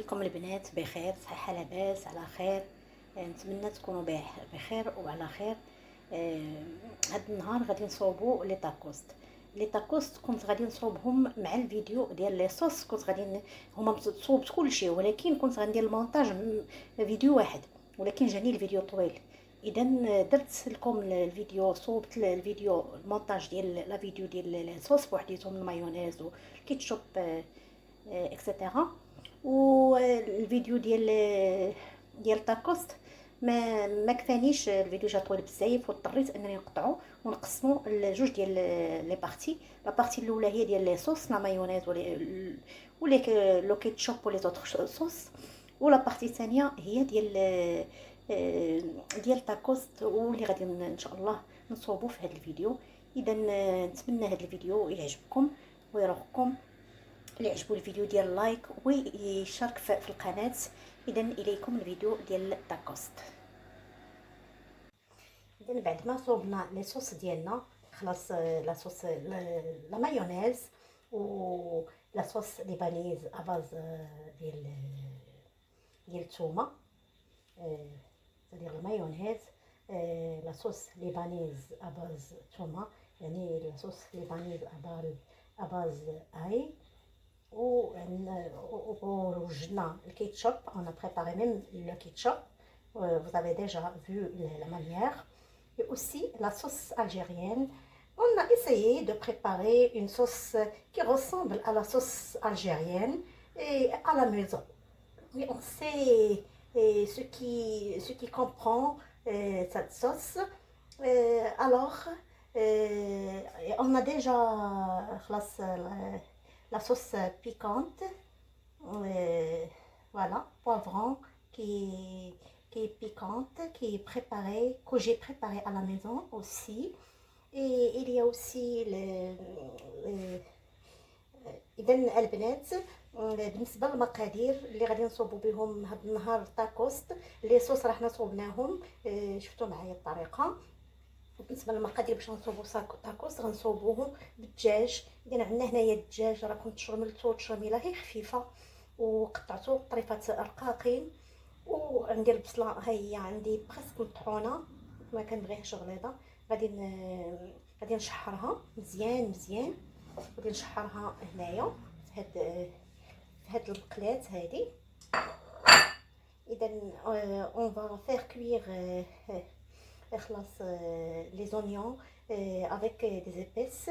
كيفكم البنات؟ بخير صحة لاباس على خير. نتمنى تكونوا بخير وعلى خير. هاد النهار غادي نصوبوا لي تاكوست. لي تاكوست كنت غادي نصوبهم مع الفيديو ديال لي صوص. كنت غادي هما صوبت كلشي، ولكن كنت غندير المونتاج فيديو واحد، ولكن جاني الفيديو طويل. اذا درت لكم الفيديو، صوبت الفيديو المونتاج ديال لا فيديو ديال لي صوص بوحديتهم، المايونيز والكيتشوب اكسيتيرا. والفيديو ديال تاكوست ما كفانيش، الفيديو جا طويل بزاف واضطريت انني نقطعو ونقسمو لجوج ديال لي بارتي. لا بارتي الاولى هي ديال لي صوص، لا مايونيز ولي لو كيتشوب ولي زوطخ صوص، ولا بارتي الثانيه هي ديال تاكوست، واللي غادي ان شاء الله نصوبو في هذا الفيديو. اذا نتمنى هذا الفيديو يعجبكم ويرافقكم. اللي عجبو الفيديو ديال لايك ويشارك في القناه. اذا اليكم الفيديو ديال التاكوست. اذا بعد ما صوبنا لي صوص ديالنا، خلاص لا صوص لا مايونيز و لا صوص ليبانيز اباز ديال الثومه، ديال المايونيز، لا صوص ليبانيز اباز ثومه، يعني لا صوص ليبانيز اباز اي. ووجدنا الكيتشوب. on a préparé même le ketchup, vous avez déjà vu la manière. Et aussi la sauce algérienne. On a essayé de préparer une sauce qui ressemble à la sauce algérienne et à la maison. Mais on sait ce qui comprend cette sauce. Alors, on a déjà la sauce piquante, voilà, poivron qui est piquante, qui est préparée, que j'ai préparé à la maison aussi. Et il y a aussi اذا البنات، بالنسبه للمقادير اللي غادي نصوبوا بهم هذا النهار التاكوست، لي صوص راه حنا صوبناهم، شفتوا معايا الطريقه. بالنسبه للمقادير باش نصوبوا تاكوست غنصوبوهم بالدجاج. اذا عندنا هنايا الدجاج راه كنت شرملتو تشرميله غير خفيفه وقطعته طريفات رقاقين. وعندي البصله ها هي عندي بريسك مطحونه، ما كنبغيهاش غليظه. غادي نشحرها مزيان مزيان، غادي نشحرها هنايا في هاد المقلات هادي. اذا اون فا فير كوير خلاص لي زونيون افيك دي زيبيس.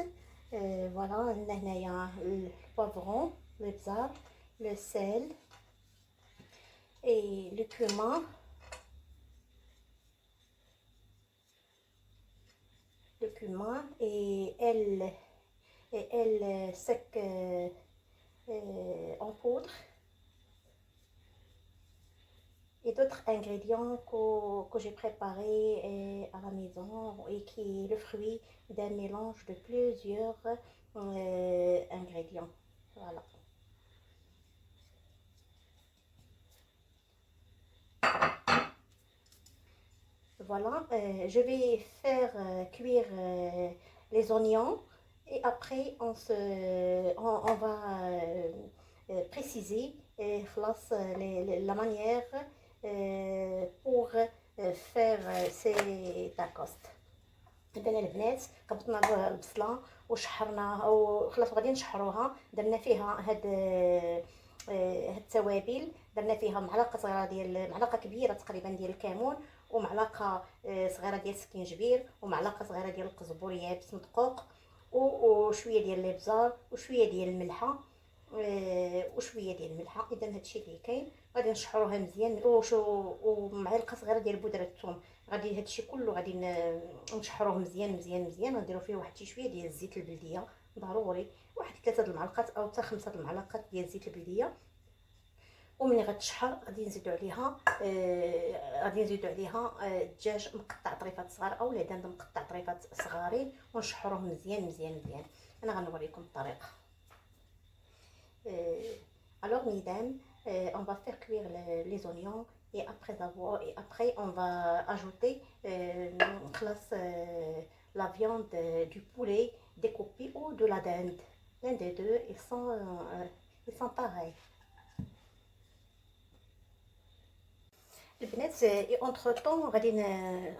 فوالا عندنا هنايا البافرون، البزار، لو سيل et le cumin, et elle sec en poudre, et d'autres ingrédients que j'ai préparés à la maison et qui est le fruit d'un mélange de plusieurs ingrédients. Voilà. Voilà, je vais faire cuire les oignons et après on va préciser la manière pour faire ces tacos. اذا البنات قبضنا البصله وشحرناها وخلاص غادي نشحروها. درنا فيها هاد التوابل، درنا فيها معلقه كبيره تقريبا ديال الكمون، ومعلقه صغيره ديال السكينجبير، ومعلقه صغيره ديال القزبور يابس مدقوق، وشويه ديال الابزار، وشويه ديال الملحه، اذا هادشي اللي كاين. غادي نشحروها مزيان، ومعلقه صغيره ديال بودره الثوم. غادي هادشي كله غادي نشحروه مزيان مزيان مزيان. غنديروا فيه واحد شويه ديال الزيت البلديه ضروري، واحد 3 المعالق او حتى 5 المعالق ديال الزيت البلديه. وملي غتشحر غادي نزيدوا عليها الدجاج مقطع طريفات صغار او دند مقطع طريفات صغارين، ونشحروه مزيان مزيان مزيان. انا غنوريكم الطريقه. Alors mesdames, on va faire cuire les oignons et après on va ajouter la viande du poulet découpée ou de la dinde. L'un des deux, ils sont pareils. البنات اونتر طون غادي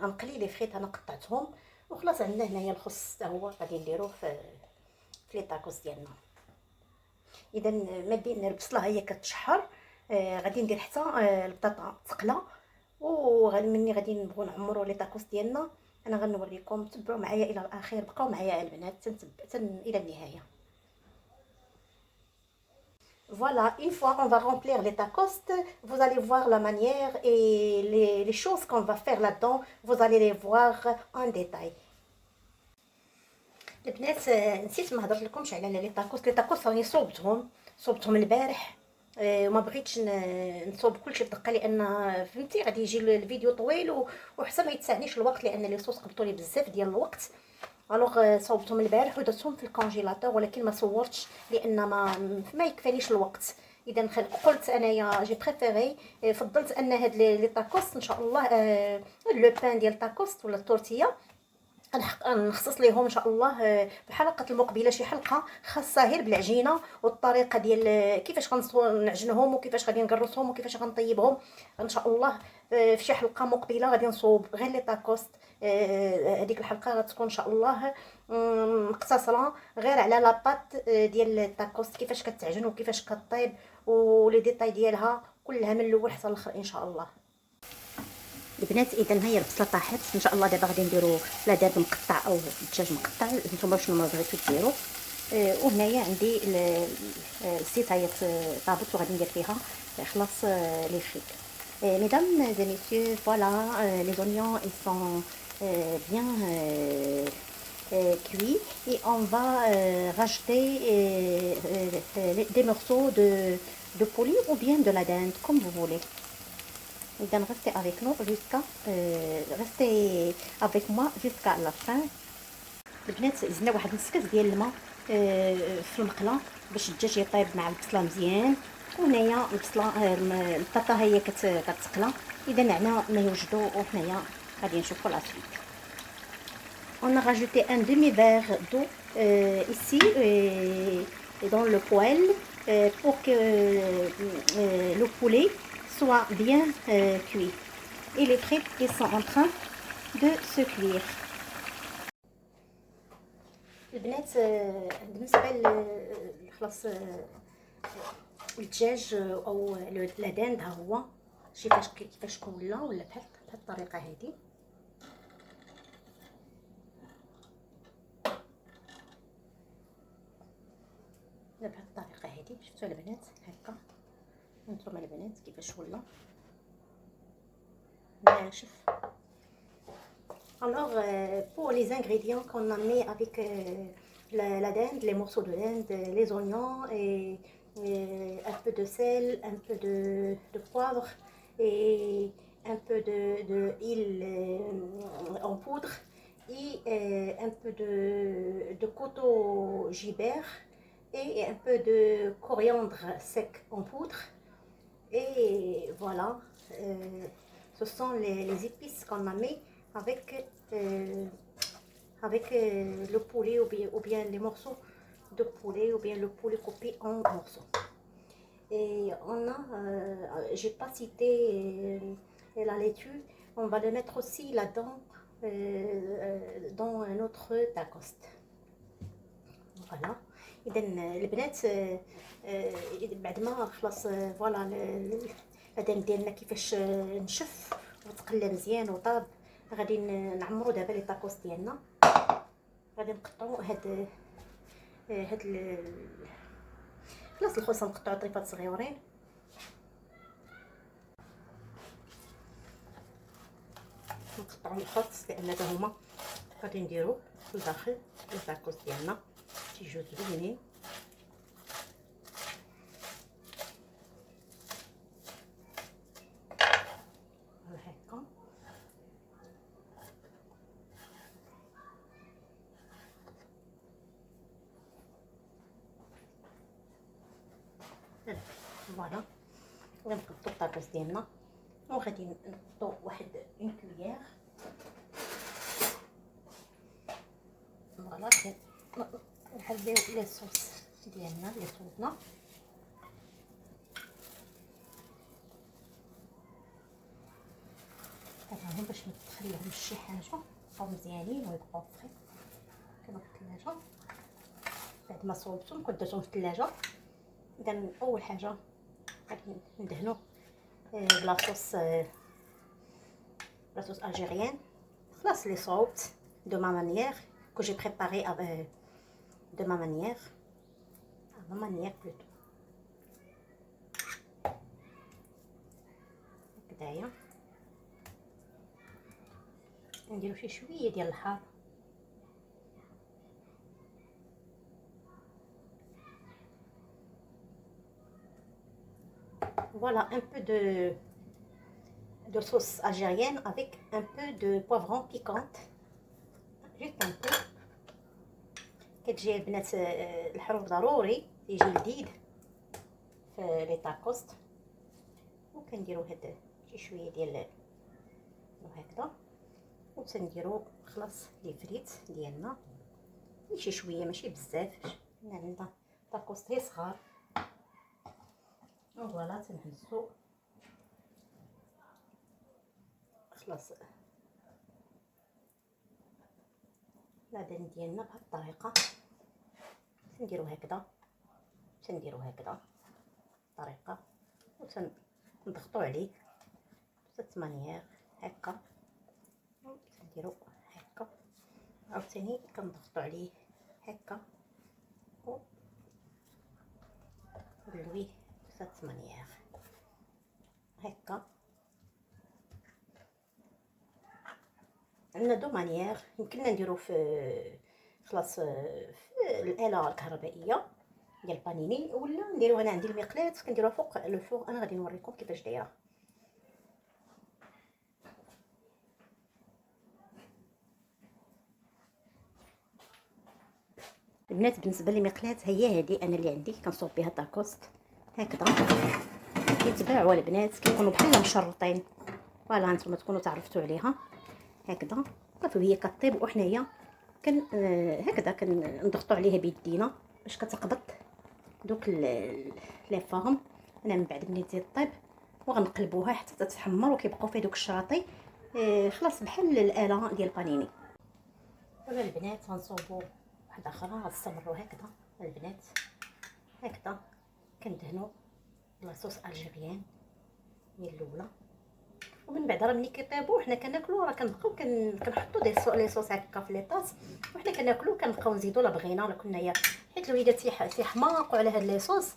نقلي لي فريت، انا قطعتهم وخلاص. عندنا هنايا الخس حتى هو غادي نديروه في لي طاكوس ديالنا. اذا ما بين البصله هي كتشحر، غادي ندير حتى البطاطا تقلى، وغادي مني غادي نبغوا نعمروا لي طاكوس ديالنا. انا غنوريكم، تبعوا معايا الى الاخير، بقاو معايا البنات الى النهايه. Voilà, une fois on va remplir les tacos, vous allez voir la manière et les choses qu'on va faire là-dedans, vous allez les voir en détail. البنات نسيت ما هضرت لكمش على لي طاكوس راني صوبتهم البارح. وما بغيتش نصوب كلشي بدقه، لان فهمتي غادي يجي الفيديو طويل وحتى ما يتسعنيش الوقت، لان لي صوص قبطوا لي بزاف ديال الوقت. الوغ صوبتهم البارح ودرتهم في الكونجيلاتور، ولكن ما صورتش لان ما يكفانيش الوقت. اذا قلت انايا جي بريفيري، فضلت ان هاد لي طاكوس ان شاء الله لو بان ديال طاكوس ولا التورتيه نخصص ليهم ان شاء الله في الحلقه المقبله شي حلقه خاصه غير بالعجينه والطريقه ديال كيفاش غنعجنهم وكيفاش غادي نقرصهم وكيفاش غنطيبهم ان شاء الله. في شي حلقه مقبله غادي نصوب غير لي طاكوست. هذيك الحلقه غتكون ان شاء الله مقتصره غير على لاباط ديال الطاكوست، كيفاش كتعجن وكيفاش كطيب ولي ديتاي ديالها كلها من الاول حتى الاخر ان شاء الله. البنات اذا هي البصله طاحت ان شاء الله. دابا غادي نديرو لا دجاج مقطع او دجاج مقطع، نتوما شنو ما بغيتو ديروا. وهنايا عندي الزيت هي طابت وغادي ندير فيها خلاص لي فريت. Mesdames et messieurs, voilà, les oignons ils sont bien cuits et on va rajouter des morceaux de poulet ou bien de la dinde comme vous voulez. إذا restez avec nous jusqu'à restez avec moi jusqu'à la fin. البنات زدنا واحد نص كاس ديال الماء في المقله باش الدجاج يطيب مع البصله مزيان. وهنايا البصله البطاطا هي كتقلى. اذا نعنا ما يوجدو وحنايا غادي نشوفوا لا سويت. On a rajouté un demi-verre d'eau ici dans le poêle pour que le poulet soit bien cuit et les frites ils sont en train de se cuire. البنات بالنسبه خلاص الدجاج او لا داند ها هو شي كيفاش كون ولا بحال الطريقه هذه. بهاد الطريقه هذه شفتوا البنات هكا. انتم البنات كيفاش ولا ناشف. Alors pour les ingrédients qu'on a mis avec la dinde, les morceaux de dinde, les oignons et un peu de sel, un peu de poivre et un peu de huile en poudre et un peu de coteau gibert et un peu de coriandre sec en poudre. Et voilà, ce sont les épices qu'on a mis avec le poulet ou bien les morceaux de poulet ou bien le poulet coupé en morceaux. Et on a, j'ai pas cité la laitue, on va le mettre aussi là-dedans dans notre tacost. Voilà. اذا البنات بعد ما خلاص فوالا الادام ديالنا كيفاش نشف وتقلى مزيان وطاب، غادي نعمرو دابا لي طاكوس ديالنا. غادي نقطعو هاد خلاص الخوصه نقطعو طريفات صغيورين. نقطعو الخص لان هذا هما غادي نديرو في الداخل لي طاكوس ديالنا تيجيو زوينين. هكا فوالا. غنحطو الطاكوس ديالنا وغادي نحطو واحد اون كوليير. فوالا نحليو لي صوص ديالنا اللي صوبنا. باش ما تخليهمش شي حاجه، يبقاو مزيانين ويبقاو فري. كانوا في الثلاجه. بعد ما صوبتهم كنت درتهم في الثلاجه. اذا اول حاجه غادي ندهنوا بلاصوص الجيريان. خلاص لي صوبت دو ما مانيير que j'ai préparé de ma manière plutôt. هكذايا نديرو شي شويه ديال الحار. Voilà un peu de sauce algérienne avec un peu de poivron piquante. Juste un peu. كتجي البنات الحروف ضروري يجي لذيذ في لي تاكوست. وكنديرو هاد شي شويه ديال هكذا، وتنديرو خلاص لي فريت ديالنا شي شويه ماشي بزاف، عندنا تاكوست غير صغار. فوالا تنهزو خلاص العدن ديالنا بهاد الطريقه. تنديرو هكذا الطريقه وتنضغطو عليه بست مانيير هكا. تنديرو هكا عاوتاني كنضغطو عليه هكا ونلويه بست مانيير هكا. عندنا دو مانيير، يمكننا نديرو في خلاص في الاله الكهربائيه ديال البانيني، ولا نديرو انا عندي المقلاة كنديروها فوق لو فوغ. انا غادي نوريكم كيفاش دايره. البنات بالنسبه للمقلاة هي هذه انا اللي عندي كنصوب بها الطاكوست هكذا. كيتباعوا البنات كيكونوا بحال مشرطين. فوالا نتوما تكونوا تعرفتوا عليها هكذا صافي. وهي كطيب وحنايا هكذا كنضغطوا عليها بيدينا باش كتقبض دوك لي فارم. انا من بعد ملي تزيد طيب وغنقلبوها حتى تتحمر وكيبقاو فيها دوك الشراطي خلاص بحال الاله ديال البانيني. ولا البنات غنصوبوا واحده اخرى غنستمروا هكذا البنات هكذا. كندهنوا لاصوص الجيريان هي الاولى، ومن بعد راه ملي كيطيبوا حنا كناكلوا راه كنبقاو كنحطوا لي صوص هكا في لي طاس وحنا كناكلوا. كنبقاو نزيدوا لا بغينا ولا كنا حيت الوليدات تيحماقوا على هاد لي صوص.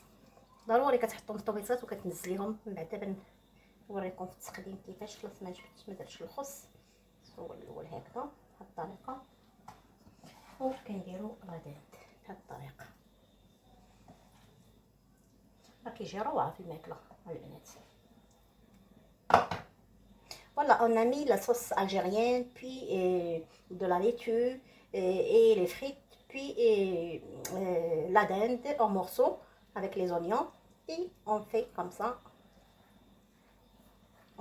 ضروري كتحطهم في الطويصات وكتنزليهم. من بعد دابا نوريكم في التقديم كيفاش. خلاص ما جبتش ما درتش الخص. هو الاول هكذا بهاد الطريقه، وكنديروا الغداد بهاد الطريقه. راه كيجي روعه في الماكله البنات. Voilà, on a mis la sauce algérienne, puis de la laitue et les frites, puis la dinde en morceaux avec les oignons. Et on fait comme ça.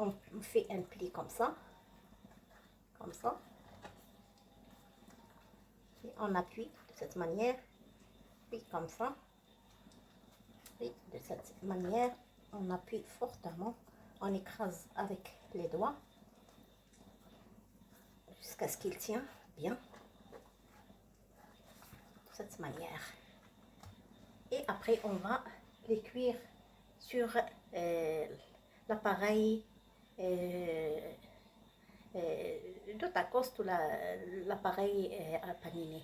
On fait un pli comme ça. Comme ça. Et on appuie de cette manière. Puis comme ça. Et de cette manière, on appuie fortement. On écrase avec les doigts jusqu'à ce qu'il tient bien de cette manière. Et après on va les cuire sur l'appareil de tacost ou l'appareil à panini.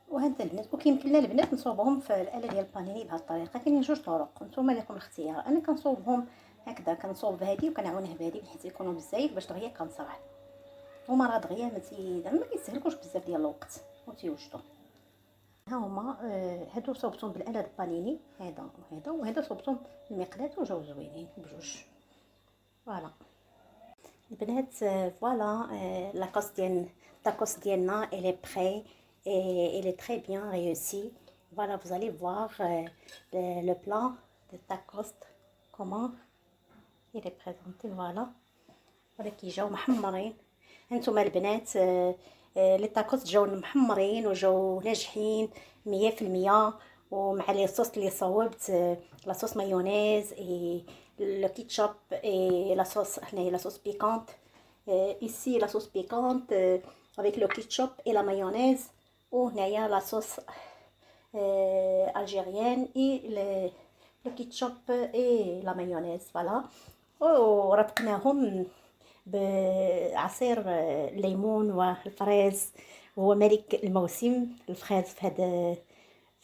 وهذا البنات وكيمكن لنا البنات نصوبهم في الاله ديال البانيني بهذه الطريقه. كاينين جوج طرق، نتوما لكم الاختيار. انا كنصوبهم هكذا، كنصوب بهذه وكنعاونها بهذه حيت يكونوا بزاف باش دغيا كنصراح. هما راه دغيا ما كيستهلكوش بزاف ديال الوقت وتيوجدوا. ها هما هادو صوبتهم بالاله ديال البانيني، هذا وهذا، وهذا صوبتهم بالمقلاة وجاو زوينين بجوج. فوالا البنات فوالا لاكوست ديالنا elle est prêt. Et elle est très bien réussie. Voilà, vous allez voir le plat de tacost, comment il est présenté. Voilà, voilà qui جاو محمرين. هانتوما البنات لي تاكوست جاو محمرين وجاو ناجحين 100%. ومع لي صوص اللي صوبت، لا صوص مايونيز اي لو كيتشوب اي لا صوص، هنايا لا صوص بيكونت. ici la sauce piquante avec le ketchup et la mayonnaise. وهنايا la sauce algérienne et le ketchup et la mayonnaise. Voilà. وربطناهم بعصير الليمون والفريز. هو ملك الموسم الفريز في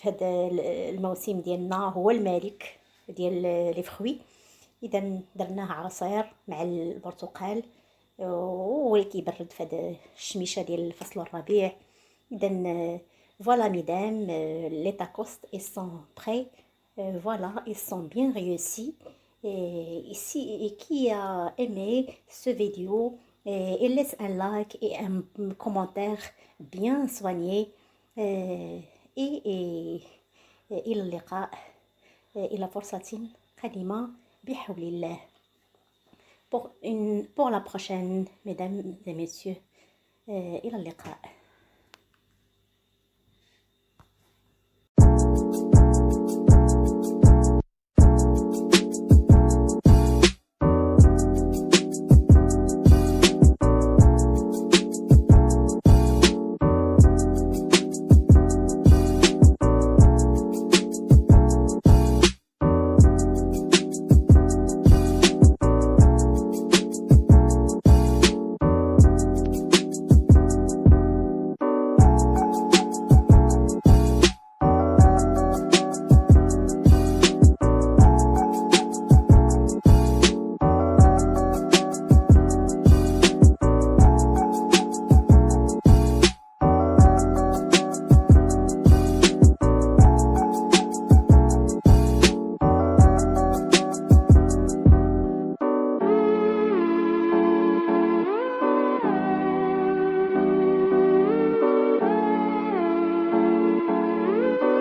هذا الموسم ديالنا، هو الملك ديال لي فخوي. اذا درناه عصير مع البرتقال، وهو اللي كيبرد في هذا الشميشه ديال فصل الربيع. اذا voilà mesdames, les tacos ils sont prêts. Voilà, ils sont bien réussis. Et qui a aimé ce vidéo, il laisse un like et un commentaire bien soigné. إلى اللقاء، إلى فرصة قادمة بحول الله. Pour la prochaine, mesdames et messieurs. إلى اللقاء.